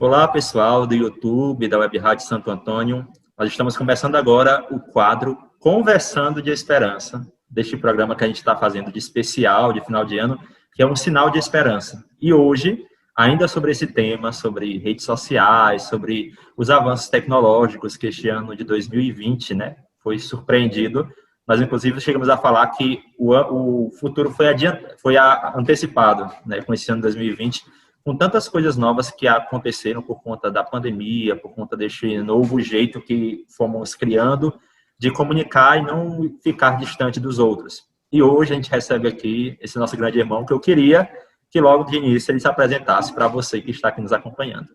Olá, pessoal do YouTube, da Web Rádio Santo Antônio. Nós estamos começando agora o quadro Conversando de Esperança, deste programa que a gente está fazendo de especial, de final de ano, que é um sinal de esperança. E hoje, ainda sobre esse tema, sobre redes sociais, sobre os avanços tecnológicos que este ano de 2020, foi surpreendido. Nós, inclusive, chegamos a falar que o futuro foi antecipado, com esse ano de 2020, com tantas coisas novas que aconteceram por conta da pandemia, por conta deste novo jeito que fomos criando de comunicar e não ficar distante dos outros. E hoje a gente recebe aqui esse nosso grande irmão, que eu queria que logo de início ele se apresentasse para você que está aqui nos acompanhando.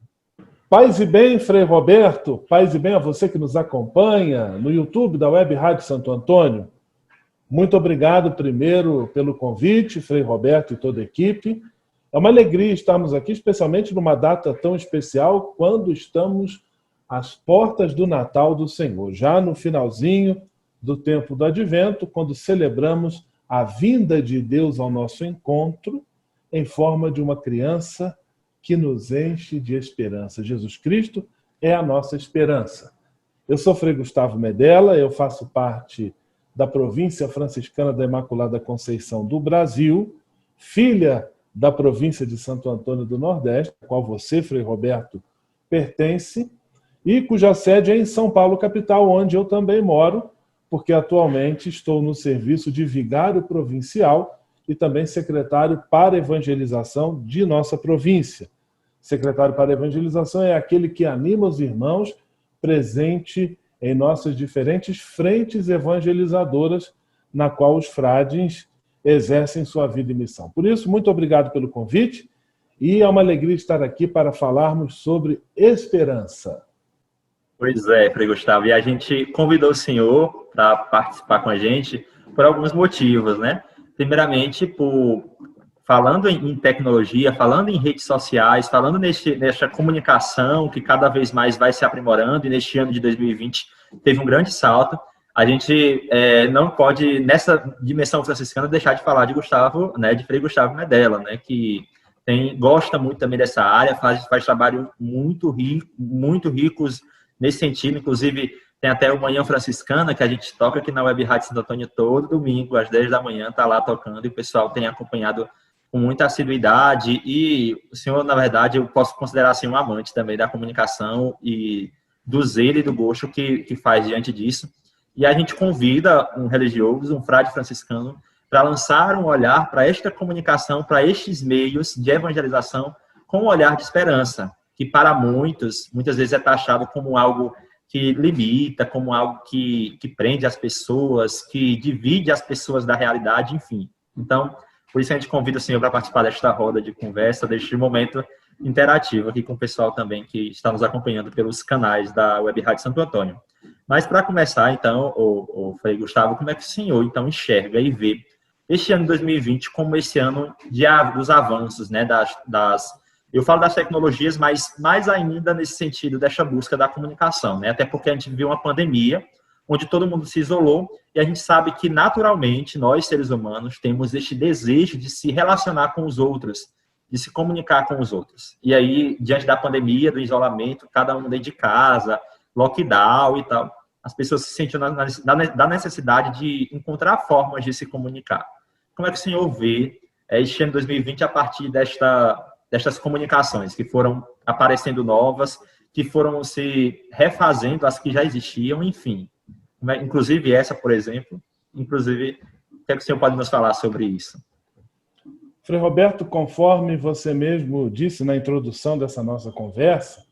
Paz e bem, Frei Roberto, paz e bem a você que nos acompanha no YouTube da Web Rádio Santo Antônio. Muito obrigado primeiro pelo convite, Frei Roberto e toda a equipe. É uma alegria estarmos aqui, especialmente numa data tão especial, quando estamos às portas do Natal do Senhor, já no finalzinho do tempo do Advento, quando celebramos a vinda de Deus ao nosso encontro em forma de uma criança que nos enche de esperança. Jesus Cristo é a nossa esperança. Eu sou Frei Gustavo Medella, eu faço parte da província franciscana da Imaculada Conceição do Brasil, filha da província de Santo Antônio do Nordeste, a qual você, Frei Roberto, pertence, e cuja sede é em São Paulo, capital, onde eu também moro, porque atualmente estou no serviço de vigário provincial e também secretário para evangelização de nossa província. Secretário para evangelização é aquele que anima os irmãos presente em nossas diferentes frentes evangelizadoras, na qual os frades exercem sua vida e missão. Por isso, muito obrigado pelo convite e é uma alegria estar aqui para falarmos sobre esperança. Pois é, Frei Gustavo, e a gente convidou o senhor para participar com a gente por alguns motivos, Primeiramente, falando em tecnologia, falando em redes sociais, falando nessa comunicação que cada vez mais vai se aprimorando, e neste ano de 2020 teve um grande salto. A gente não pode, nessa dimensão franciscana, deixar de falar de Gustavo, de Frei Gustavo Medella, que gosta muito também dessa área, faz trabalho muito ricos nesse sentido. Inclusive, tem até o Manhã Franciscana, que a gente toca aqui na Web Rádio Santo Antônio todo domingo, às 10 da manhã, está lá tocando, e o pessoal tem acompanhado com muita assiduidade, e o senhor, na verdade, eu posso considerar assim, um amante também da comunicação e do zelo e do gosto que faz diante disso. E a gente convida um religioso, um frade franciscano, para lançar um olhar para esta comunicação, para estes meios de evangelização, com um olhar de esperança, que para muitas vezes é taxado como algo que limita, como algo que prende as pessoas, que divide as pessoas da realidade, enfim. Então, por isso a gente convida o senhor para participar desta roda de conversa, deste momento interativo aqui com o pessoal também que está nos acompanhando pelos canais da Web Rádio Santo Antônio. Mas para começar, então, o Frei Gustavo, como é que o senhor, então, enxerga e vê este ano de 2020 como esse ano dos avanços, eu falo das tecnologias, mas mais ainda nesse sentido desta busca da comunicação, Até porque a gente viu uma pandemia onde todo mundo se isolou, e a gente sabe que, naturalmente, nós, seres humanos, temos este desejo de se relacionar com os outros, de se comunicar com os outros. E aí, diante da pandemia, do isolamento, cada um dentro de casa, lockdown e tal, as pessoas se sentiam da necessidade de encontrar formas de se comunicar. Como é que o senhor vê este ano 2020 a partir destas comunicações que foram aparecendo novas, que foram se refazendo as que já existiam, enfim? Inclusive essa, por exemplo, o que é que o senhor pode nos falar sobre isso? Frei Roberto, conforme você mesmo disse na introdução dessa nossa conversa,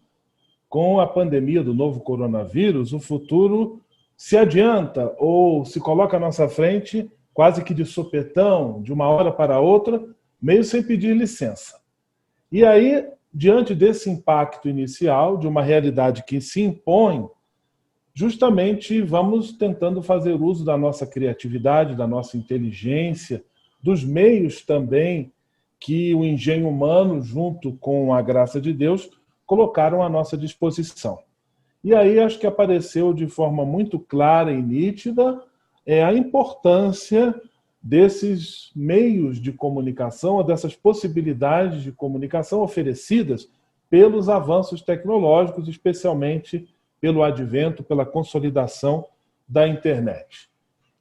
com a pandemia do novo coronavírus, o futuro se adianta ou se coloca à nossa frente quase que de supetão, de uma hora para outra, meio sem pedir licença. E aí, diante desse impacto inicial, de uma realidade que se impõe, justamente vamos tentando fazer uso da nossa criatividade, da nossa inteligência, dos meios também que o engenho humano, junto com a graça de Deus, colocaram à nossa disposição. E aí acho que apareceu de forma muito clara e nítida a importância desses meios de comunicação, ou dessas possibilidades de comunicação oferecidas pelos avanços tecnológicos, especialmente pelo advento, pela consolidação da internet.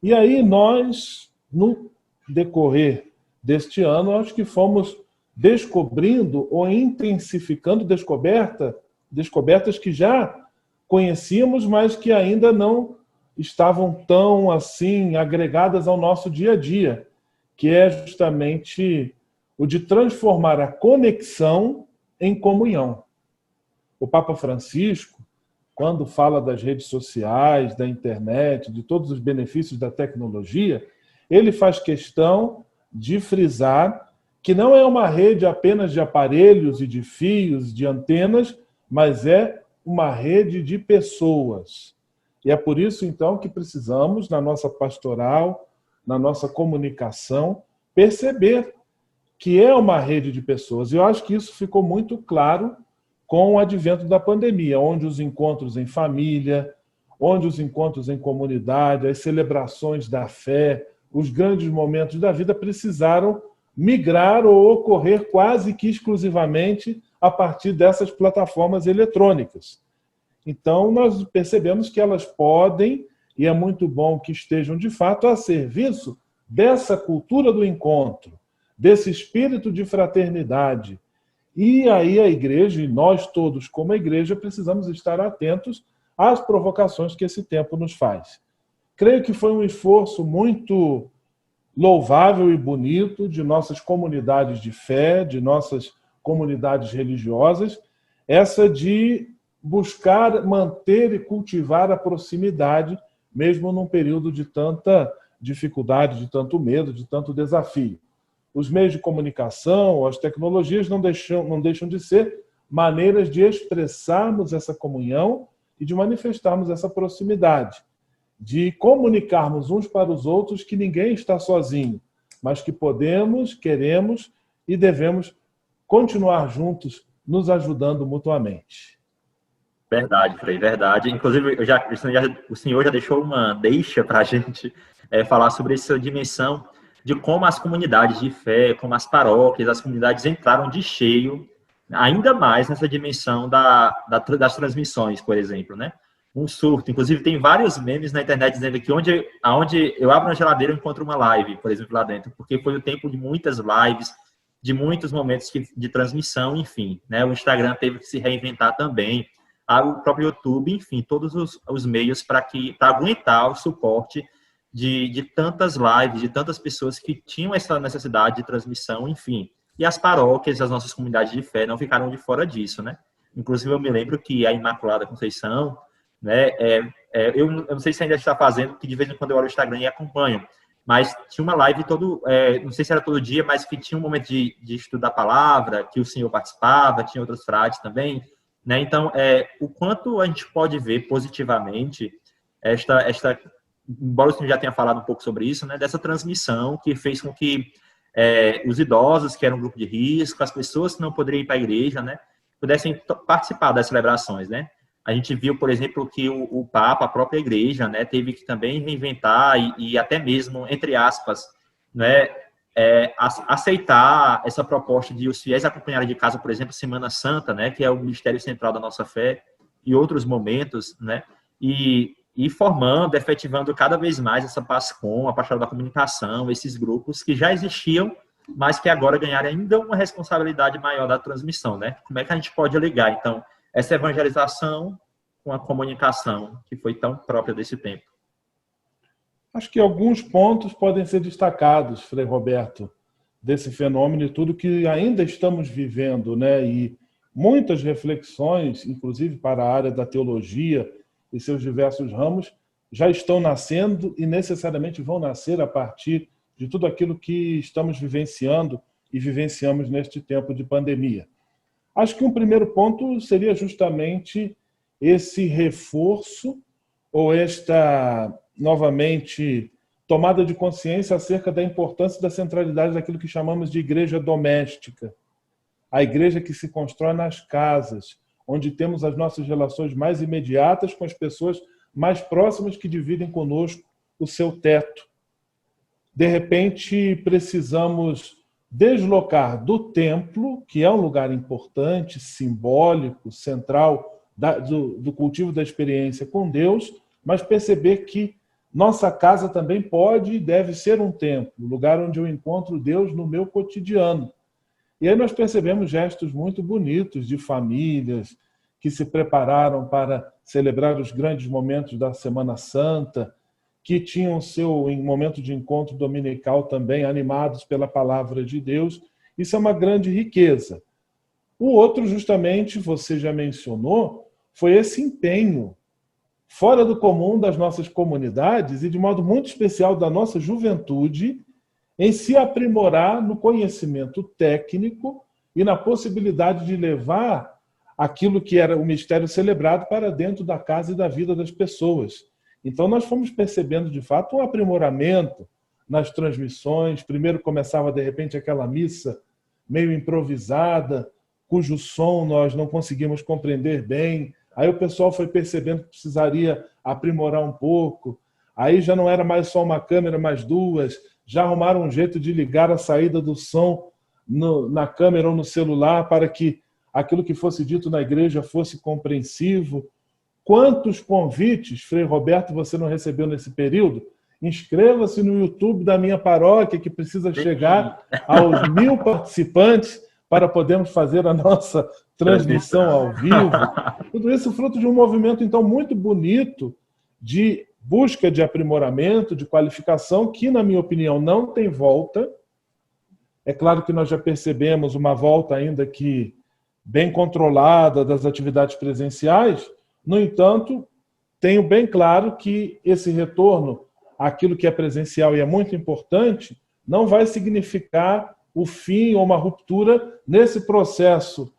E aí nós, no decorrer deste ano, acho que fomos descobrindo ou intensificando descobertas que já conhecíamos, mas que ainda não estavam tão assim agregadas ao nosso dia a dia, que é justamente o de transformar a conexão em comunhão. O Papa Francisco, quando fala das redes sociais, da internet, de todos os benefícios da tecnologia, ele faz questão de frisar que não é uma rede apenas de aparelhos e de fios, de antenas, mas é uma rede de pessoas. E é por isso, então, que precisamos, na nossa pastoral, na nossa comunicação, perceber que é uma rede de pessoas. E eu acho que isso ficou muito claro com o advento da pandemia, onde os encontros em família, onde os encontros em comunidade, as celebrações da fé, os grandes momentos da vida precisaram migrar ou ocorrer quase que exclusivamente a partir dessas plataformas eletrônicas. Então, nós percebemos que elas podem, e é muito bom que estejam de fato a serviço dessa cultura do encontro, desse espírito de fraternidade. E aí a igreja, e nós todos como igreja, precisamos estar atentos às provocações que esse tempo nos faz. Creio que foi um esforço muito louvável e bonito de nossas comunidades de fé, de nossas comunidades religiosas, essa de buscar manter e cultivar a proximidade, mesmo num período de tanta dificuldade, de tanto medo, de tanto desafio. Os meios de comunicação, as tecnologias não deixam de ser maneiras de expressarmos essa comunhão e de manifestarmos essa proximidade, de comunicarmos uns para os outros que ninguém está sozinho, mas que podemos, queremos e devemos continuar juntos, nos ajudando mutuamente. Verdade, Frei, verdade. Inclusive, o senhor já deixou uma deixa para a gente falar sobre essa dimensão de como as comunidades de fé, como as paróquias, as comunidades entraram de cheio, ainda mais nessa dimensão das transmissões, por exemplo, né? Um surto. Inclusive, tem vários memes na internet dizendo que aonde eu abro uma geladeira, eu encontro uma live, por exemplo, lá dentro, porque foi o tempo de muitas lives, de muitos momentos de transmissão, enfim, né? O Instagram teve que se reinventar também, o próprio YouTube, enfim, todos os meios para aguentar o suporte de tantas lives, de tantas pessoas que tinham essa necessidade de transmissão, enfim. E as paróquias, as nossas comunidades de fé não ficaram de fora disso, né? Inclusive, eu me lembro que a Imaculada Conceição, né, eu não sei se ainda está fazendo, porque de vez em quando eu olho o Instagram e acompanho, mas tinha uma live não sei se era todo dia, mas que tinha um momento de estudar a palavra, que o senhor participava, tinha outros frades também, né? Então, o quanto a gente pode ver positivamente embora o senhor já tenha falado um pouco sobre isso, né, dessa transmissão que fez com que os idosos, que eram um grupo de risco, as pessoas que não poderiam ir para a igreja, né, pudessem participar das celebrações, né? A gente viu, por exemplo, que o Papa, a própria igreja, né, teve que também reinventar e até mesmo, entre aspas, né, aceitar essa proposta de os fiéis acompanharem de casa, por exemplo, Semana Santa, né, que é o mistério central da nossa fé, e outros momentos, né, e formando, efetivando cada vez mais essa PASCOM, a Pastoral da Comunicação, esses grupos que já existiam, mas que agora ganharam ainda uma responsabilidade maior da transmissão, né? Como é que a gente pode ligar, então, essa evangelização com a comunicação que foi tão própria desse tempo? Acho que alguns pontos podem ser destacados, Frei Roberto, desse fenômeno e tudo que ainda estamos vivendo, né? E muitas reflexões, inclusive para a área da teologia e seus diversos ramos, já estão nascendo e necessariamente vão nascer a partir de tudo aquilo que estamos vivenciando e vivenciamos neste tempo de pandemia. Acho que um primeiro ponto seria justamente esse reforço ou esta, novamente, tomada de consciência acerca da importância e da centralidade daquilo que chamamos de igreja doméstica. A igreja que se constrói nas casas, onde temos as nossas relações mais imediatas com as pessoas mais próximas que dividem conosco o seu teto. De repente, precisamos deslocar do templo, que é um lugar importante, simbólico, central do cultivo da experiência com Deus, mas perceber que nossa casa também pode e deve ser um templo, um lugar onde eu encontro Deus no meu cotidiano. E aí nós percebemos gestos muito bonitos de famílias que se prepararam para celebrar os grandes momentos da Semana Santa, que tinham seu momento de encontro dominical também, animados pela palavra de Deus. Isso é uma grande riqueza. O outro, justamente, você já mencionou, foi esse empenho fora do comum das nossas comunidades e, de modo muito especial, da nossa juventude, em se aprimorar no conhecimento técnico e na possibilidade de levar aquilo que era o mistério celebrado para dentro da casa e da vida das pessoas. Então, nós fomos percebendo, de fato, um aprimoramento nas transmissões. Primeiro começava, de repente, aquela missa meio improvisada, cujo som nós não conseguimos compreender bem. Aí o pessoal foi percebendo que precisaria aprimorar um pouco. Aí já não era mais só uma câmera, mas duas. Já arrumaram um jeito de ligar a saída do som na câmera ou no celular para que aquilo que fosse dito na igreja fosse compreensivo. Quantos convites, Frei Roberto, você não recebeu nesse período? Inscreva-se no YouTube da minha paróquia, que precisa chegar aos 1000 participantes para podermos fazer a nossa transmissão ao vivo. Tudo isso fruto de um movimento, então, muito bonito de busca de aprimoramento, de qualificação, que, na minha opinião, não tem volta. É claro que nós já percebemos uma volta ainda que bem controlada das atividades presenciais. No entanto, tenho bem claro que esse retorno àquilo que é presencial e é muito importante não vai significar o fim ou uma ruptura nesse processo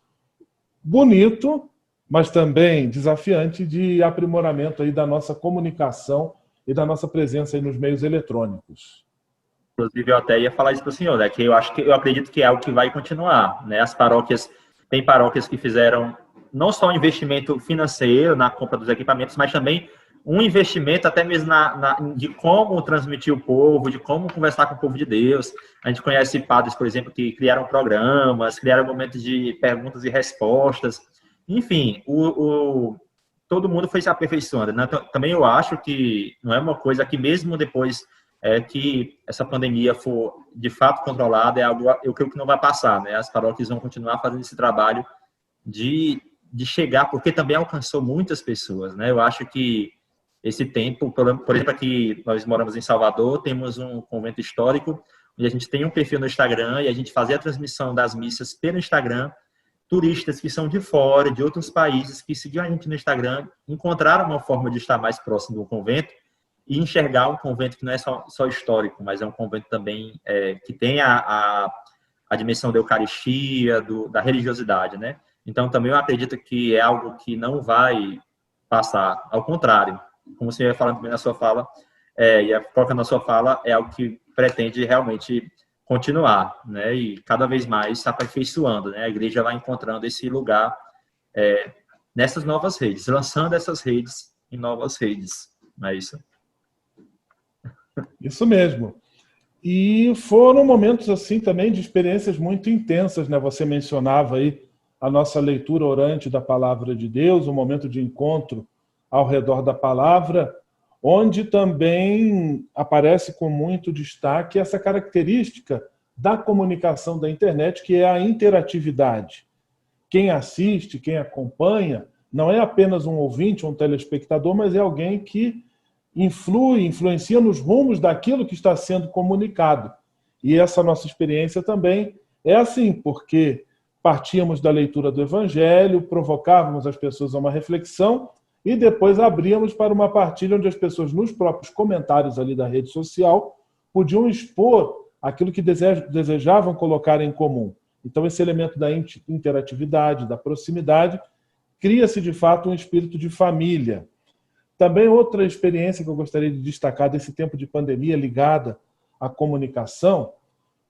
bonito, mas também desafiante de aprimoramento aí da nossa comunicação e da nossa presença aí nos meios eletrônicos. Inclusive, eu até ia falar isso para o senhor, né? Que eu acredito que é algo que vai continuar, né? Tem paróquias que fizeram não só um investimento financeiro na compra dos equipamentos, mas também um investimento até mesmo de como transmitir o povo, de como conversar com o povo de Deus. A gente conhece padres, por exemplo, que criaram programas, criaram momentos de perguntas e respostas. Enfim, todo mundo foi se aperfeiçoando, né? Também eu acho que não é uma coisa que mesmo depois que essa pandemia for de fato controlada, é algo, eu creio que não vai passar, né? As paróquias vão continuar fazendo esse trabalho de chegar, porque também alcançou muitas pessoas, né? Eu acho que esse tempo, por exemplo, aqui nós moramos em Salvador, temos um convento histórico, onde a gente tem um perfil no Instagram e a gente fazia a transmissão das missas pelo Instagram. Turistas que são de fora, de outros países, que seguiam a gente no Instagram, encontraram uma forma de estar mais próximo do convento e enxergar um convento que não é só histórico, mas é um convento também que tem a dimensão da Eucaristia, da religiosidade, né? Então, também eu acredito que é algo que não vai passar. Ao contrário, como você ia falando também na sua fala, e colocando na sua fala, é algo que pretende realmente continuar, né? E cada vez mais se aperfeiçoando, né? A igreja vai encontrando esse lugar nessas novas redes, lançando essas redes em novas redes. Não é isso? Isso mesmo. E foram momentos assim também de experiências muito intensas, né? Você mencionava aí a nossa leitura orante da palavra de Deus, um momento de encontro ao redor da palavra, onde também aparece com muito destaque essa característica da comunicação da internet, que é a interatividade. Quem assiste, quem acompanha, não é apenas um ouvinte, um telespectador, mas é alguém que influencia nos rumos daquilo que está sendo comunicado. E essa nossa experiência também é assim, porque partíamos da leitura do Evangelho, provocávamos as pessoas a uma reflexão e depois abríamos para uma partilha onde as pessoas, nos próprios comentários ali da rede social, podiam expor aquilo que desejavam colocar em comum. Então, esse elemento da interatividade, da proximidade, cria-se, de fato, um espírito de família. Também outra experiência que eu gostaria de destacar desse tempo de pandemia ligada à comunicação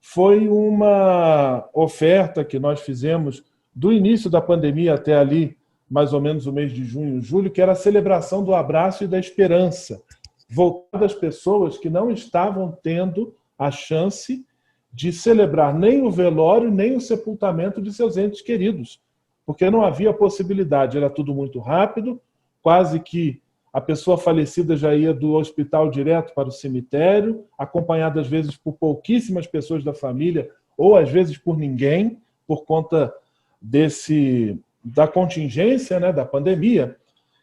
foi uma oferta que nós fizemos do início da pandemia até ali, mais ou menos o mês de junho, julho, que era a celebração do abraço e da esperança, voltada às pessoas que não estavam tendo a chance de celebrar nem o velório, nem o sepultamento de seus entes queridos, porque não havia possibilidade, era tudo muito rápido, quase que a pessoa falecida já ia do hospital direto para o cemitério, acompanhada às vezes por pouquíssimas pessoas da família, ou às vezes por ninguém, por conta da contingência, né, da pandemia.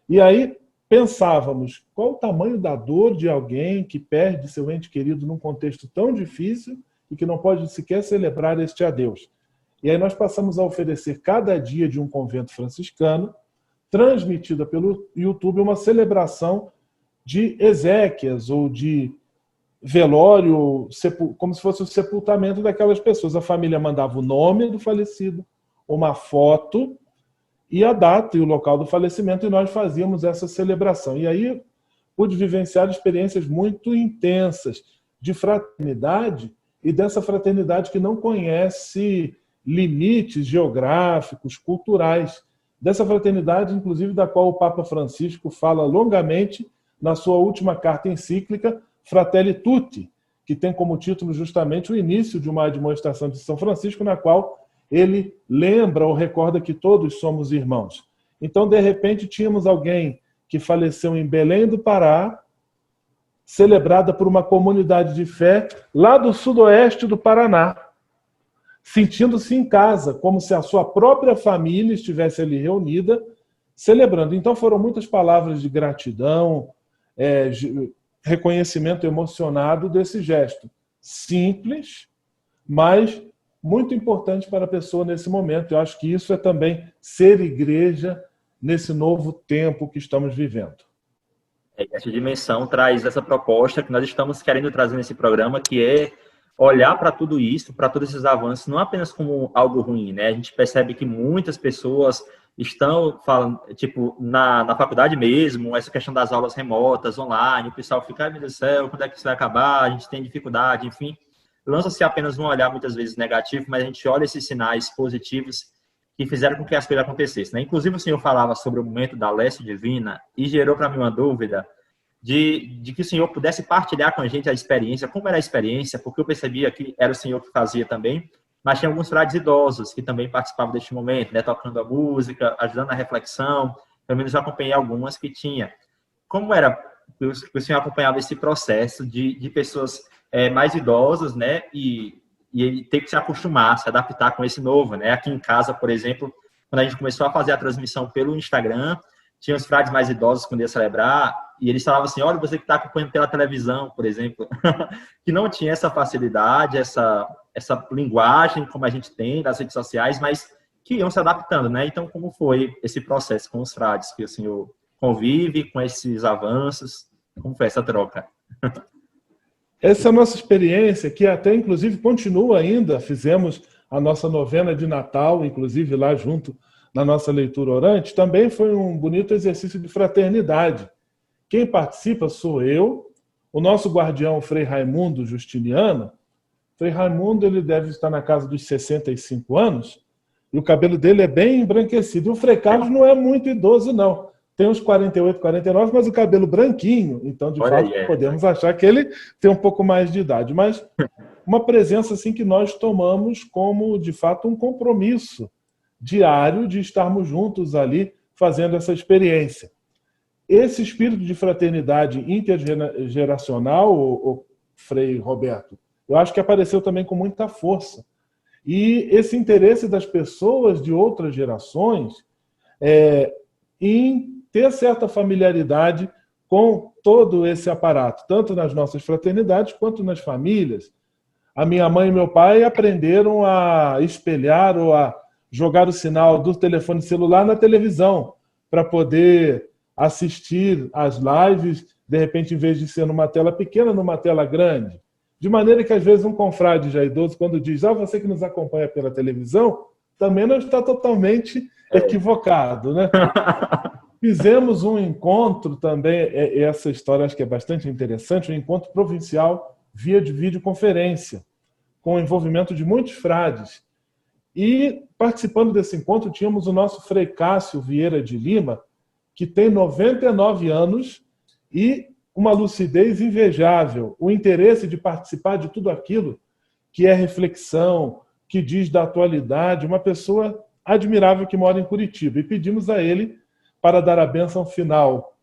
E aí pensávamos, qual o tamanho da dor de alguém que perde seu ente querido num contexto tão difícil e que não pode sequer celebrar este adeus. E aí nós passamos a oferecer cada dia de um convento franciscano, transmitida pelo YouTube, uma celebração de exéquias ou de velório, como se fosse o sepultamento daquelas pessoas. A família mandava o nome do falecido, uma foto e a data e o local do falecimento, e nós fazíamos essa celebração. E aí pude vivenciar experiências muito intensas de fraternidade, e dessa fraternidade que não conhece limites geográficos, culturais. Dessa fraternidade, inclusive, da qual o Papa Francisco fala longamente na sua última carta encíclica, Fratelli Tutti, que tem como título justamente o início de uma admoestação de São Francisco, na qual ele lembra ou recorda que todos somos irmãos. Então, de repente, tínhamos alguém que faleceu em Belém do Pará, celebrada por uma comunidade de fé lá do sudoeste do Paraná, sentindo-se em casa, como se a sua própria família estivesse ali reunida, celebrando. Então foram muitas palavras de gratidão, reconhecimento emocionado desse gesto. Simples, mas muito importante para a pessoa nesse momento. Eu acho que isso é também ser igreja nesse novo tempo que estamos vivendo. Essa dimensão traz essa proposta que nós estamos querendo trazer nesse programa, que é olhar para tudo isso, para todos esses avanços, não apenas como algo ruim, né? A gente percebe que muitas pessoas estão falando, tipo, na faculdade mesmo, essa questão das aulas remotas, online, o pessoal fica, ai meu Deus do céu, quando é que isso vai acabar? A gente tem dificuldade, enfim. Lança-se apenas um olhar, muitas vezes, negativo, mas a gente olha esses sinais positivos que fizeram com que as coisas acontecessem, né? Inclusive, o senhor falava sobre o momento da Leste Divina e gerou para mim uma dúvida de que o senhor pudesse partilhar com a gente a experiência, como era a experiência, porque eu percebia que era o senhor que fazia também, mas tinha alguns frades idosos que também participavam deste momento, né, tocando a música, ajudando na reflexão, pelo menos eu acompanhei algumas que tinha. Como era que o senhor acompanhava esse processo de pessoas mais idosas, né, e ele ter que se acostumar, se adaptar com esse novo, né? Aqui em casa, por exemplo, quando a gente começou a fazer a transmissão pelo Instagram, tinha os frades mais idosos quando ia celebrar, e eles falavam assim, olha, você que está acompanhando pela televisão, por exemplo, que não tinha essa facilidade, essa linguagem como a gente tem das redes sociais, mas que iam se adaptando, né? Então, como foi esse processo com os frades, que o senhor convive com esses avanços? Como foi essa troca? Essa é a nossa experiência, que até, inclusive, continua ainda. Fizemos a nossa novena de Natal, inclusive lá junto na nossa leitura orante. Também foi um bonito exercício de fraternidade. Quem participa sou eu, o nosso guardião, Frei Raimundo Justiniano. Frei Raimundo, ele deve estar na casa dos 65 anos, e o cabelo dele é bem embranquecido. E o Frei Carlos não é muito idoso, não. Tem uns 48, 49, mas o cabelo branquinho. Então, de fato, podemos achar que ele tem um pouco mais de idade. Mas uma presença assim que nós tomamos como, de fato, um compromisso diário de estarmos juntos ali fazendo essa experiência. Esse espírito de fraternidade intergeracional, o Frei Roberto, eu acho que apareceu também com muita força. E esse interesse das pessoas de outras gerações em ter certa familiaridade com todo esse aparato, tanto nas nossas fraternidades quanto nas famílias. A minha mãe e meu pai aprenderam a espelhar ou a jogar o sinal do telefone celular na televisão para poder assistir às lives, de repente, em vez de ser numa tela pequena, numa tela grande. De maneira que, às vezes, um confrade já idoso, quando diz, você que nos acompanha pela televisão, também não está totalmente equivocado, né? Fizemos um encontro também, essa história acho que é bastante interessante, um encontro provincial via de videoconferência, com o envolvimento de muitos frades. E, participando desse encontro, tínhamos o nosso Frei Cássio Vieira de Lima, que tem 99 anos e uma lucidez invejável, o interesse de participar de tudo aquilo que é reflexão, que diz da atualidade, uma pessoa admirável que mora em Curitiba. E pedimos a ele para dar a bênção final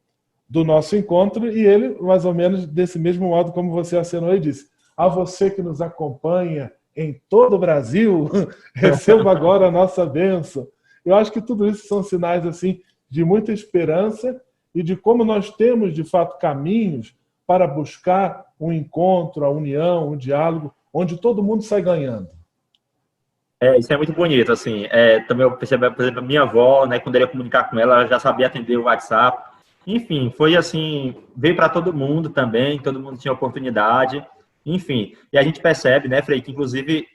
do nosso encontro, e ele, mais ou menos desse mesmo modo como você acenou e disse: a você que nos acompanha em todo o Brasil, receba agora a nossa bênção. Eu acho que tudo isso são sinais assim de muita esperança e de como nós temos, de fato, caminhos para buscar um encontro, a união, um diálogo, onde todo mundo sai ganhando. Isso é muito bonito, assim. Também eu percebi, por exemplo, a minha avó, né, quando eu ia comunicar com ela, ela já sabia atender o WhatsApp. Enfim, foi assim, veio para todo mundo também, todo mundo tinha oportunidade. Enfim, e a gente percebe, né, Frei, que inclusive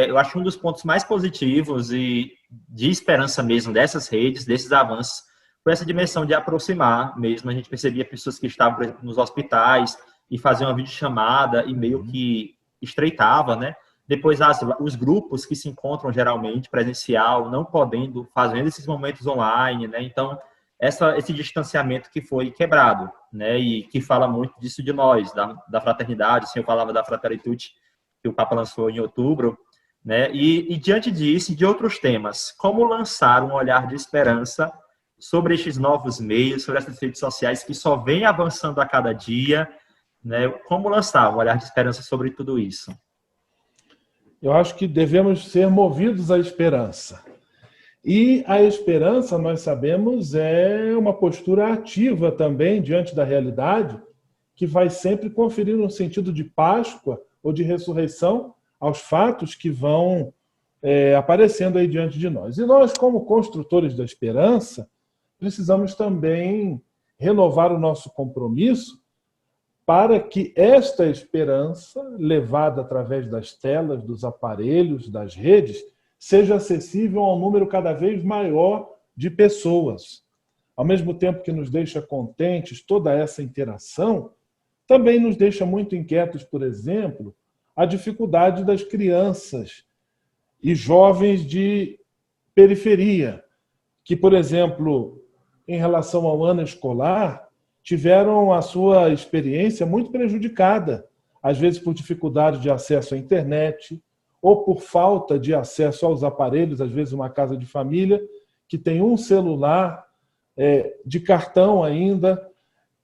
eu acho um dos pontos mais positivos e de esperança mesmo dessas redes, desses avanços, foi essa dimensão de aproximar mesmo. A gente percebia pessoas que estavam, por exemplo, nos hospitais e faziam uma videochamada e meio que estreitava, né? Depois, os grupos que se encontram geralmente presencial, não podendo, fazendo esses momentos online, né? Então, esse distanciamento que foi quebrado, né? E que fala muito disso de nós, da fraternidade. O senhor falava da Fraternitude, que o Papa lançou em outubro, né? E diante disso e de outros temas, como lançar um olhar de esperança sobre estes novos meios, sobre essas redes sociais que só vêm avançando a cada dia, né? Como lançar um olhar de esperança sobre tudo isso? Eu acho que devemos ser movidos à esperança. E a esperança, nós sabemos, é uma postura ativa também diante da realidade, que vai sempre conferir um sentido de Páscoa ou de ressurreição aos fatos que vão aparecendo aí diante de nós. E nós, como construtores da esperança, precisamos também renovar o nosso compromisso para que esta esperança, levada através das telas, dos aparelhos, das redes, seja acessível a um número cada vez maior de pessoas. Ao mesmo tempo que nos deixa contentes toda essa interação, também nos deixa muito inquietos, por exemplo, a dificuldade das crianças e jovens de periferia, que, por exemplo, em relação ao ano escolar, tiveram a sua experiência muito prejudicada, às vezes por dificuldade de acesso à internet ou por falta de acesso aos aparelhos, às vezes uma casa de família que tem um celular de cartão ainda,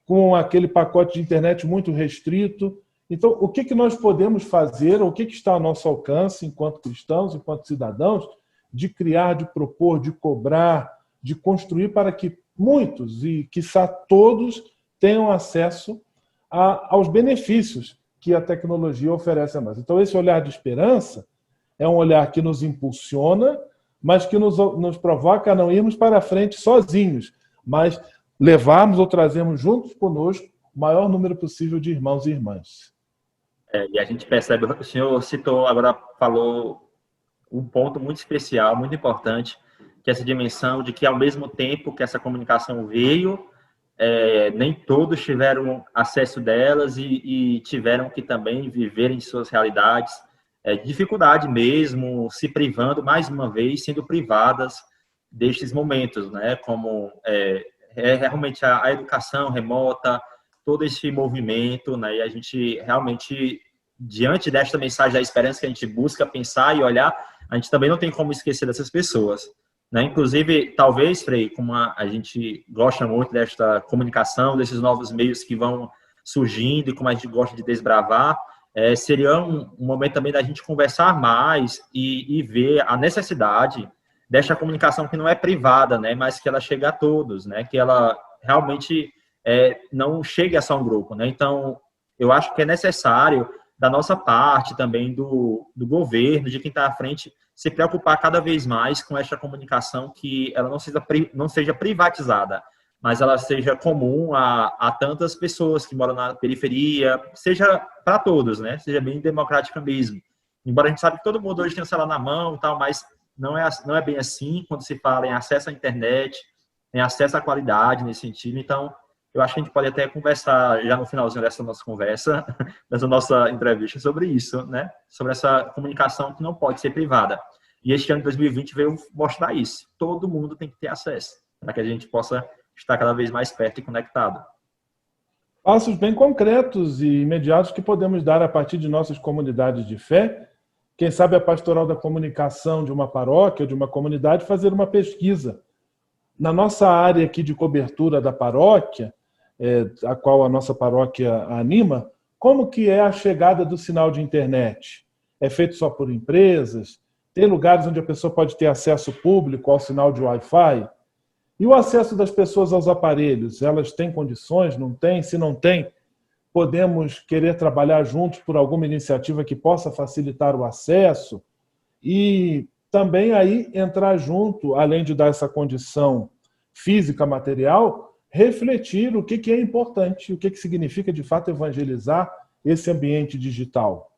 com aquele pacote de internet muito restrito. Então, o que nós podemos fazer, o que está ao nosso alcance, enquanto cristãos, enquanto cidadãos, de criar, de propor, de cobrar, de construir para que muitos, e quiçá todos, tenham acesso aos benefícios que a tecnologia oferece a nós. Então, esse olhar de esperança é um olhar que nos impulsiona, mas que nos provoca a não irmos para frente sozinhos, mas levarmos ou trazermos juntos conosco o maior número possível de irmãos e irmãs. E a gente percebe, o senhor citou, agora falou um ponto muito especial, muito importante, que é essa dimensão de que, ao mesmo tempo que essa comunicação veio, nem todos tiveram acesso delas e tiveram que também viver em suas realidades, dificuldade mesmo, se privando, mais uma vez, sendo privadas destes momentos, né? Como realmente a educação remota, todo esse movimento, né? E a gente realmente, diante desta mensagem da esperança que a gente busca pensar e olhar, a gente também não tem como esquecer dessas pessoas, né? Inclusive, talvez, Frei, como a gente gosta muito desta comunicação, desses novos meios que vão surgindo e como a gente gosta de desbravar, seria um momento também da gente conversar mais e ver a necessidade desta comunicação que não é privada, né? Mas que ela chega a todos, né? Que ela realmente não chegue a só um grupo, né? Então, eu acho que é necessário, da nossa parte, também do governo, de quem está à frente, se preocupar cada vez mais com esta comunicação, que ela não seja privatizada, mas ela seja comum a tantas pessoas que moram na periferia, seja para todos, né? Seja bem democrática mesmo. Embora a gente sabe que todo mundo hoje tem o celular na mão e tal, mas não é bem assim quando se fala em acesso à internet, em acesso à qualidade nesse sentido. Então, eu acho que a gente pode até conversar já no finalzinho dessa nossa conversa, dessa nossa entrevista, sobre isso, né? Sobre essa comunicação que não pode ser privada. E este ano de 2020 veio mostrar isso. Todo mundo tem que ter acesso, para que a gente possa estar cada vez mais perto e conectado. Passos bem concretos e imediatos que podemos dar a partir de nossas comunidades de fé. Quem sabe a pastoral da comunicação de uma paróquia ou de uma comunidade fazer uma pesquisa. Na nossa área aqui de cobertura da paróquia, a qual a nossa paróquia anima, como que é a chegada do sinal de internet? É feito só por empresas? Tem lugares onde a pessoa pode ter acesso público ao sinal de Wi-Fi? E o acesso das pessoas aos aparelhos? Elas têm condições? Não têm? Se não têm, podemos querer trabalhar juntos por alguma iniciativa que possa facilitar o acesso? E também aí entrar junto, além de dar essa condição física, material, refletir o que é importante, o que significa de fato evangelizar esse ambiente digital.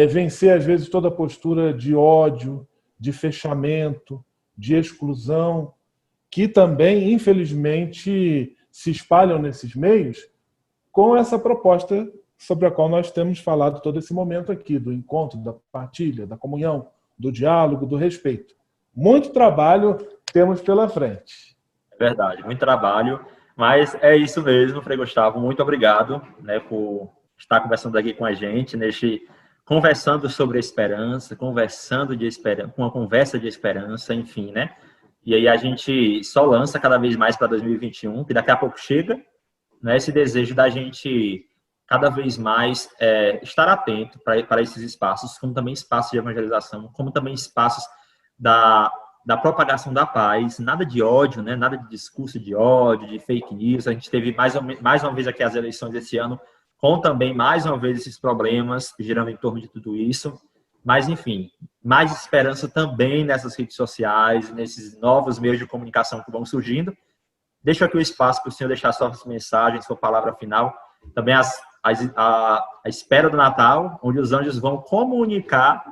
Vencer, às vezes, toda a postura de ódio, de fechamento, de exclusão, que também, infelizmente, se espalham nesses meios, com essa proposta sobre a qual nós temos falado todo esse momento aqui, do encontro, da partilha, da comunhão, do diálogo, do respeito. Muito trabalho temos pela frente. É verdade, muito trabalho, mas é isso mesmo, Frei Gustavo. Muito obrigado, né, por estar conversando aqui com a gente, conversando sobre a esperança, uma conversa de esperança, enfim, né? E aí a gente só lança cada vez mais para 2021, que daqui a pouco chega, né? Esse desejo da gente cada vez mais estar atento para esses espaços, como também espaços de evangelização, como também espaços da propagação da paz, nada de ódio, né? Nada de discurso de ódio, de fake news. A gente teve mais uma vez aqui as eleições desse ano, com também mais uma vez esses problemas girando em torno de tudo isso. Mas, enfim, mais esperança também nessas redes sociais, nesses novos meios de comunicação que vão surgindo. Deixo aqui o espaço para o senhor deixar suas mensagens, sua palavra final. Também a espera do Natal, onde os anjos vão comunicar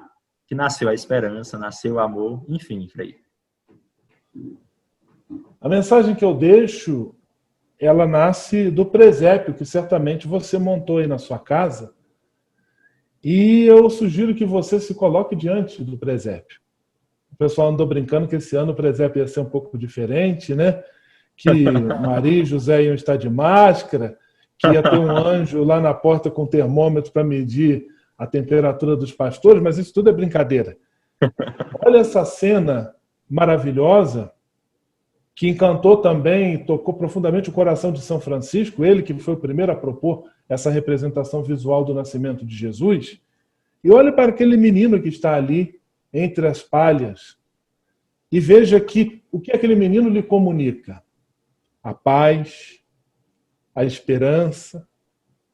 que nasceu a esperança, nasceu o amor, enfim, Frei. A mensagem que eu deixo, ela nasce do presépio, que certamente você montou aí na sua casa. E eu sugiro que você se coloque diante do presépio. O pessoal andou brincando que esse ano o presépio ia ser um pouco diferente, né? Que Maria e José iam estar de máscara, que ia ter um anjo lá na porta com termômetro para medir a temperatura dos pastores, mas isso tudo é brincadeira. Olha essa cena maravilhosa, que encantou também, tocou profundamente o coração de São Francisco, ele que foi o primeiro a propor essa representação visual do nascimento de Jesus. E olhe para aquele menino que está ali, entre as palhas, e veja o que aquele menino lhe comunica. A paz, a esperança,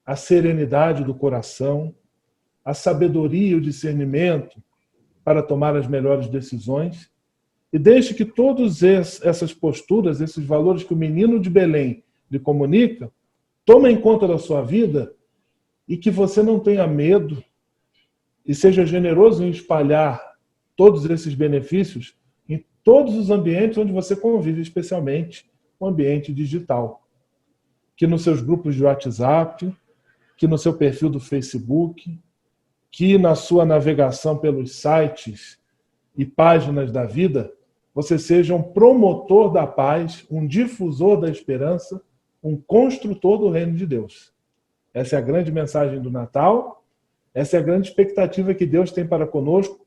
a serenidade do coração, a sabedoria e o discernimento para tomar as melhores decisões. E deixe que todas essas posturas, esses valores que o menino de Belém lhe comunica, tomem conta da sua vida e que você não tenha medo e seja generoso em espalhar todos esses benefícios em todos os ambientes onde você convive, especialmente o ambiente digital. Que nos seus grupos de WhatsApp, que no seu perfil do Facebook, que na sua navegação pelos sites e páginas da vida, você seja um promotor da paz, um difusor da esperança, um construtor do reino de Deus. Essa é a grande mensagem do Natal, essa é a grande expectativa que Deus tem para conosco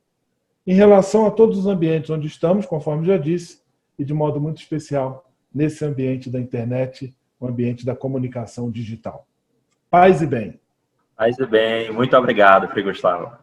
em relação a todos os ambientes onde estamos, conforme já disse, e de modo muito especial nesse ambiente da internet, o ambiente da comunicação digital. Paz e bem. Paz e bem. Muito obrigado, Frei Gustavo.